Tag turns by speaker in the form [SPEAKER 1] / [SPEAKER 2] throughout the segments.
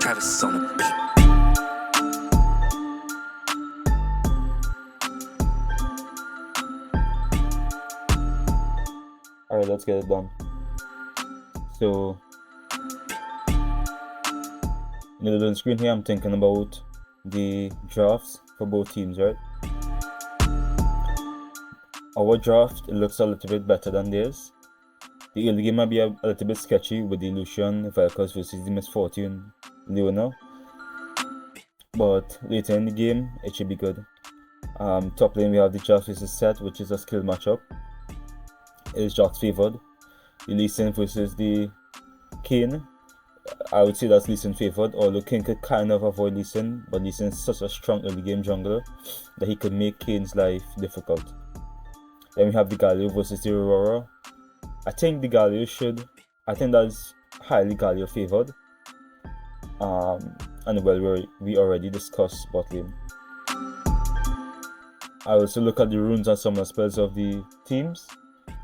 [SPEAKER 1] 25.S on the beat.
[SPEAKER 2] Alright, let's get it done. So, in the little screen here, I'm thinking about the drafts for both teams, right? Our draft, it looks a little bit better than theirs. The early game might be a little bit sketchy with the Lucian Velkos versus the Misfortune Leona, but later in the game, it should be good. Top lane we have the Jax versus Sett, which is a skill matchup. It is Jax favored. The Lee Sin versus the Kayn, I would say that's Lee Sin favored, although Kayn could kind of avoid Lee Sin, but Lee Sin is such a strong early game jungler that he could make Kayn's life difficult. Then we have the Galio versus the Aurora. I think the Galio I think that's highly Galio favored. And well, we already discussed bot lane. I also look at the runes and summon spells of the teams.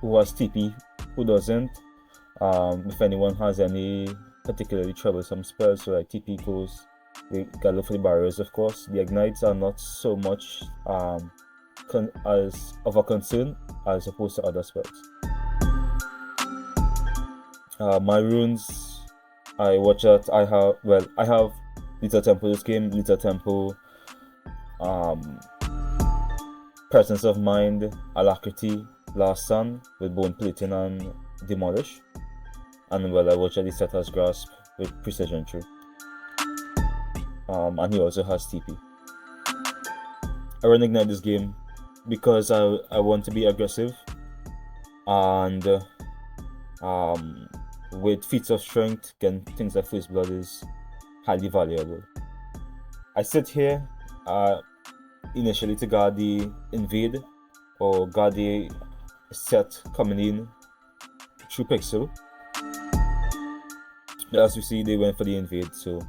[SPEAKER 2] Who has TP, who doesn't. If anyone has any particularly troublesome spells, so like TP goes, we gotta look for the barriers, of course. The ignites are not so much as of a concern as opposed to other spells. My runes, I watch that I have Little Tempo this game, Little Tempo, Presence of Mind, Alacrity, Last Sun with Bone Plating and Demolish, and well, I watch that the Sett has Grasp with Precision True, and he also has TP. I run Ignite this game because I want to be aggressive, and with feats of strength, getting things like First Blood is highly valuable. I sit here initially to guard the invade or guard the Sett coming in through Pixel. But as you see, they went for the invade. So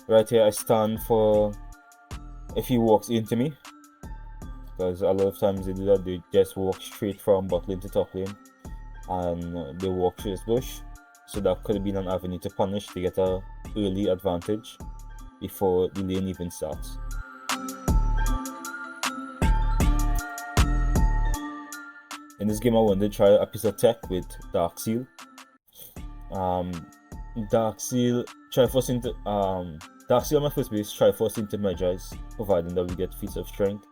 [SPEAKER 2] right here I stand for if he walks into me, because a lot of times they do that, they just walk straight from bot lane to top lane and they walk through this bush. So that could have been an avenue to punish to get an early advantage before the lane even starts. In this game I wanted to try a piece of tech with Dark Seal. Dark Seal on my first base, Triforce into Magi's, providing that we get feats of strength.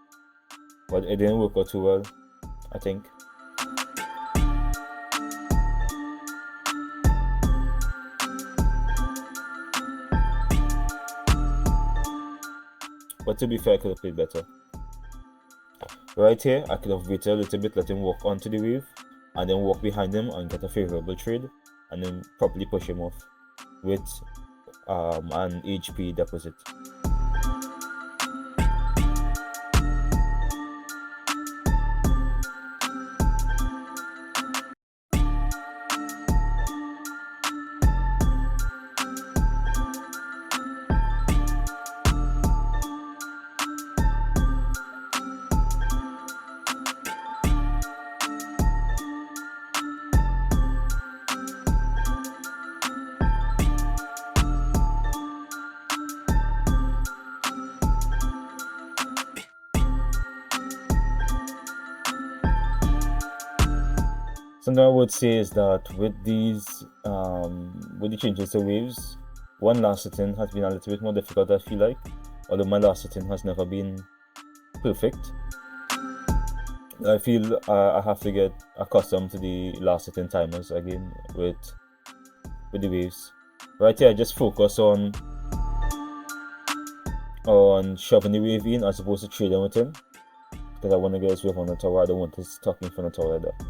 [SPEAKER 2] But it didn't work out too well, I think. But to be fair, I could have played better. Right here, I could have waited a little bit, let him walk onto the wave, and then walk behind him and get a favorable trade, and then properly push him off with an HP deposit. Something I would say is that with these, with the changes to waves, one last sitting has been a little bit more difficult, I feel like. Although my last sitting has never been perfect. I feel I have to get accustomed to the last sitting timers again with the waves. Right here, I just focus on shoving the wave in as opposed to trading with him, because I want to get his wave on the tower. I don't want to stuck in front of the tower like that.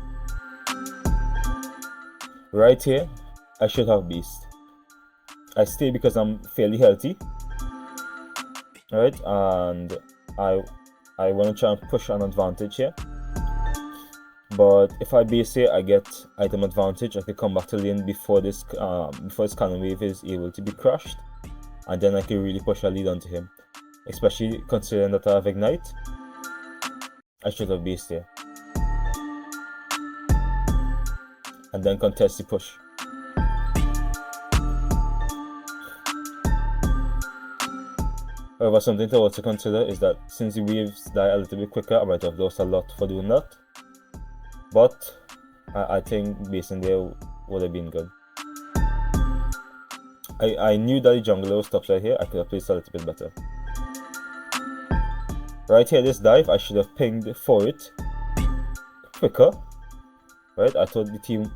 [SPEAKER 2] Right here, I should have Beast. I stay because I'm fairly healthy. Right, and I want to try and push an advantage here. But if I base here, I get item advantage. I could come back to lane before this cannon wave is able to be crushed, and then I can really push a lead onto him. Especially considering that I have Ignite. I should have based here. And then contest the push. However, something to also consider is that since the waves die a little bit quicker, I might have lost a lot for doing that. But I think basing there would have been good. I knew that the jungler was topside here. I could have placed a little bit better. Right here, this dive, I should have pinged for it quicker. Right, I thought my team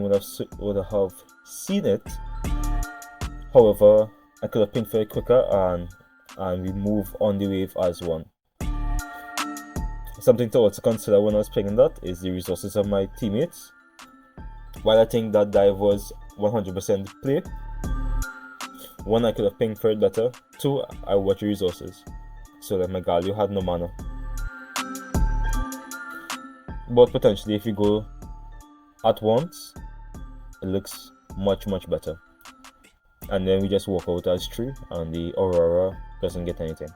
[SPEAKER 2] would have seen it. However, I could have pinged for it quicker and we move on the wave as one. Something to also consider when I was pinging that is the resources of my teammates. While I think that dive was 100% play, one, I could have pinged for it better. Two, I watched the resources, so that my Galio had no mana. But potentially, if you go at once, it looks much better. And then we just walk out as 3 and the Aurora doesn't get anything.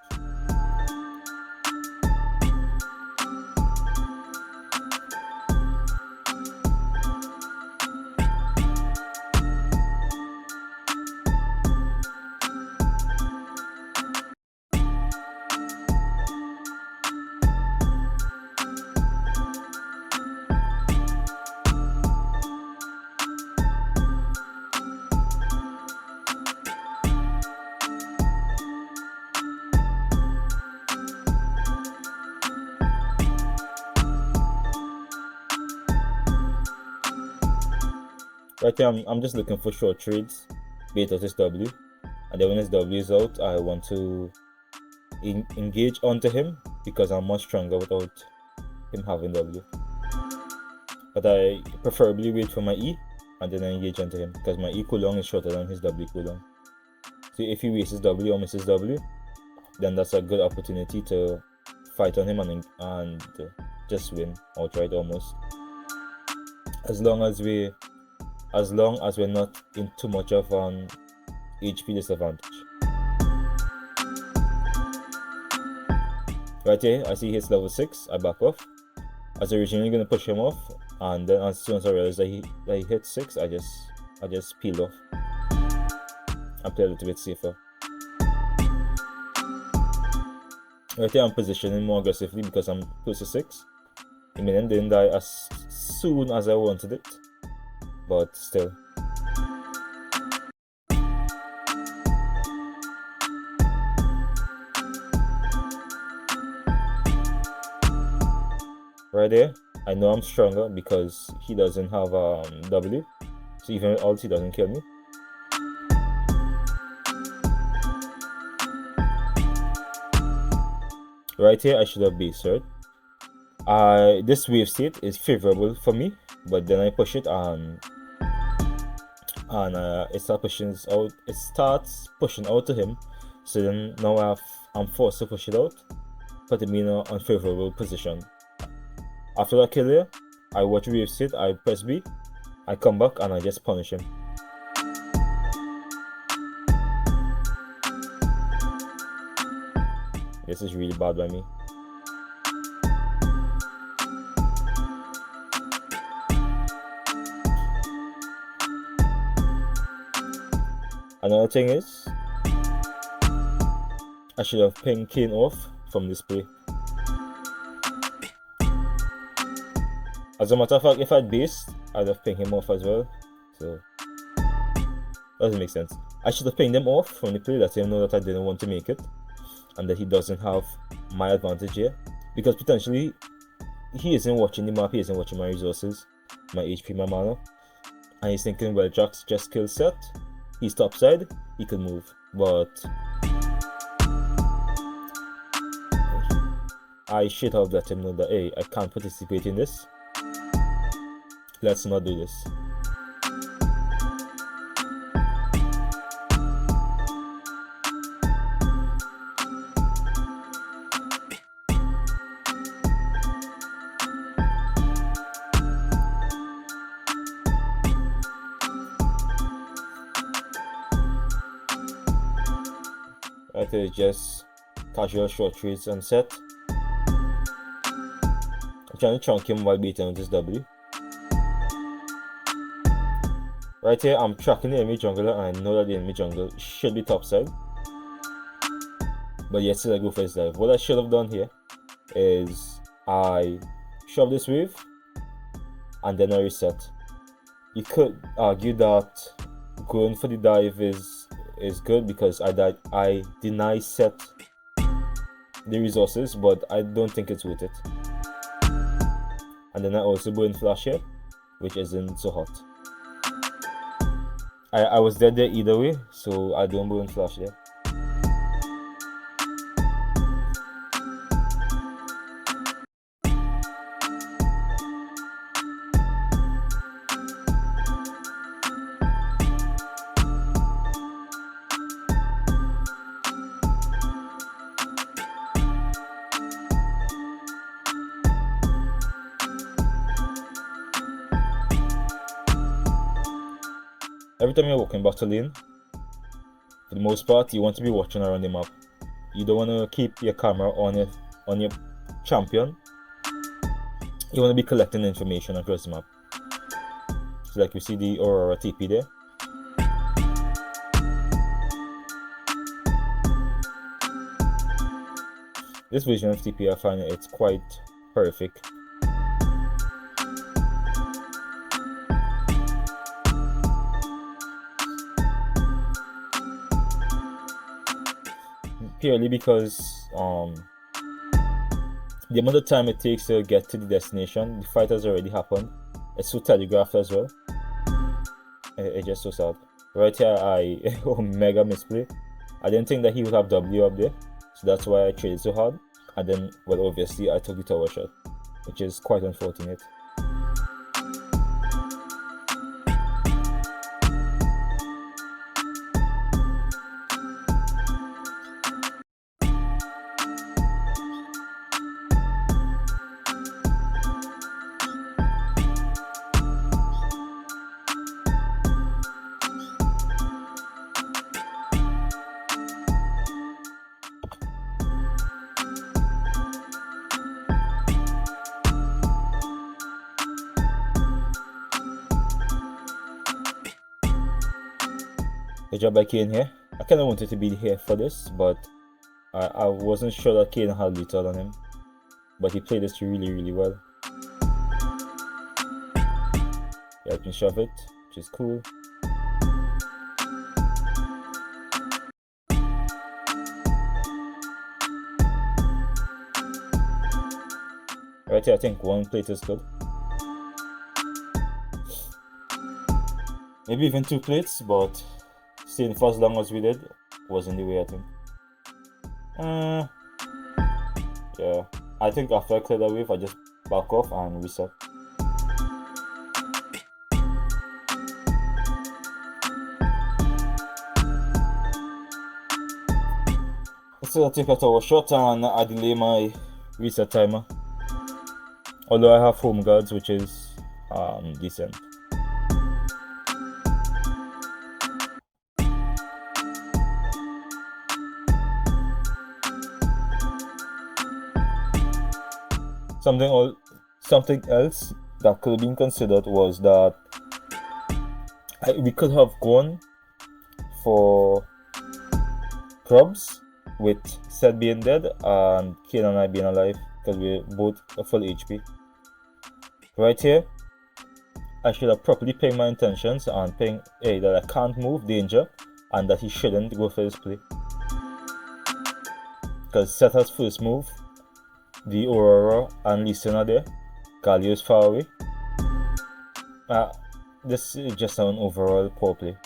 [SPEAKER 2] Right here, I'm just looking for short trades, bait out his W, and then when his W is out, I want to engage onto him because I'm much stronger without him having W. But I preferably wait for my E and then I engage onto him because my E cooldown is shorter than his W cooldown. So if he wastes his W or misses W, then that's a good opportunity to fight on him and just win outright almost. As long as we're not in too much of an HP disadvantage. Right here, I see he's level 6, I back off. I was originally going to push him off, and then as soon as I realized that he hit 6, I just peeled off and play a little bit safer. Right here, I'm positioning more aggressively because I'm close to 6. The minion didn't die as soon as I wanted it, but still. Right there, I know I'm stronger because he doesn't have W, so even with ult he doesn't kill me. Right here, I should have base, right? This wave state is favorable for me, but then I push it and it starts pushing out to him. So then now I'm forced to push it out, putting me in an unfavorable position. After that kill here, I watch wave state, I press B, I come back and I just punish him. This is really bad by me. Another thing is, I should have pinged Kane off from this play. As a matter of fact, if I'd based, I'd have pinged him off as well. So, doesn't make sense. I should have pinged him off from the play, let him know that I didn't want to make it. And that he doesn't have my advantage here. Because potentially, he isn't watching the map, he isn't watching my resources, my HP, my mana. And he's thinking, well, Jax just killed Sett. He's topside, he could move. But I should have let him know that, hey, I can't participate in this. Let's not do this. Right here is just casual short trades and Sett. I'm trying to chunk him while beating with this W. Right here, I'm tracking the enemy jungler and I know that the enemy jungle should be topside. But yet still I go for his dive. What I should have done here is I shove this wave and then I reset. You could argue that going for the dive is good because I deny Sett the resources, but I don't think it's worth it. And then I also go in flash here, which isn't so hot. I was dead there either way, so I don't go in flash there. Every time you're walking back to lane, for the most part, you want to be watching around the map. You don't want to keep your camera on your champion. You want to be collecting information across the map. So like you see the Aurora TP there. This version of TP, I find it's quite horrific. Purely because the amount of time it takes to get to the destination, the fight has already happened. It's so telegraphed as well. It's just so sad. Right here, I mega misplay. I didn't think that he would have W up there, so that's why I traded so hard. And then, well, obviously, I took the tower shot, which is quite unfortunate. Good job by Kane here. I kind of wanted to be here for this, but I wasn't sure that Kane had lethal on him. But he played this really well. Yeah, I can shove it, which is cool. Right here, I think one plate is good. Maybe even 2 plates, but staying for as long as we did wasn't the way, I think. Yeah, I think after I clear the wave, I just back off and reset. So I take a tower shot and I delay my reset timer. Although I have home guards, which is decent. Something else that could have been considered was that we could have gone for Krubs with Sett being dead and Kane and I being alive because we're both a full HP. Right here, I should have properly pinged my intentions and pinged that I can't move, danger, and that he shouldn't go for his play. Because Sett has first move, the Aurora and Lee Sin are there, Galio is far away. This is just an overall poor play.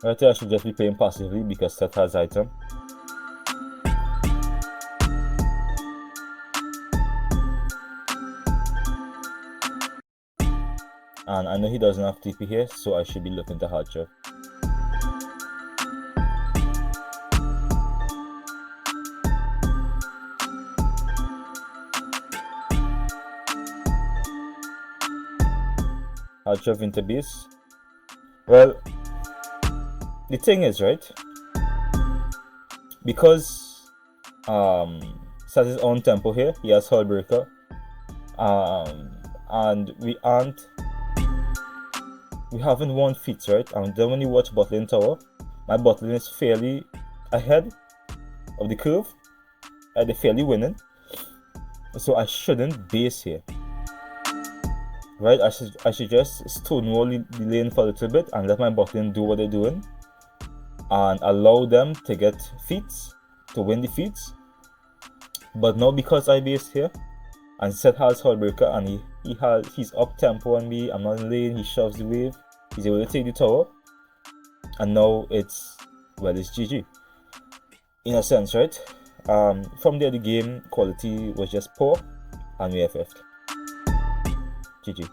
[SPEAKER 2] Right here I should just be playing passively because Sett has item. And I know he doesn't have TP here, so I should be looking to hard chop. I drove into base. Well, the thing is, right, because Sett his own tempo here, he has hull breaker, and we haven't won feats, right? And then when you watch bottling tower, my bottling is fairly ahead of the curve, they're fairly winning, so I shouldn't base here, right? I should just stonewall the lane for a little bit and let my bottling do what they're doing and allow them to get feats, to win the feats. But now because I base here and Sett has Hullbreaker and he's up tempo on me, I'm not in lane, he shoves the wave, he's able to take the tower, and now it's GG in a sense, right? From there the game quality was just poor and we FF'd. GG.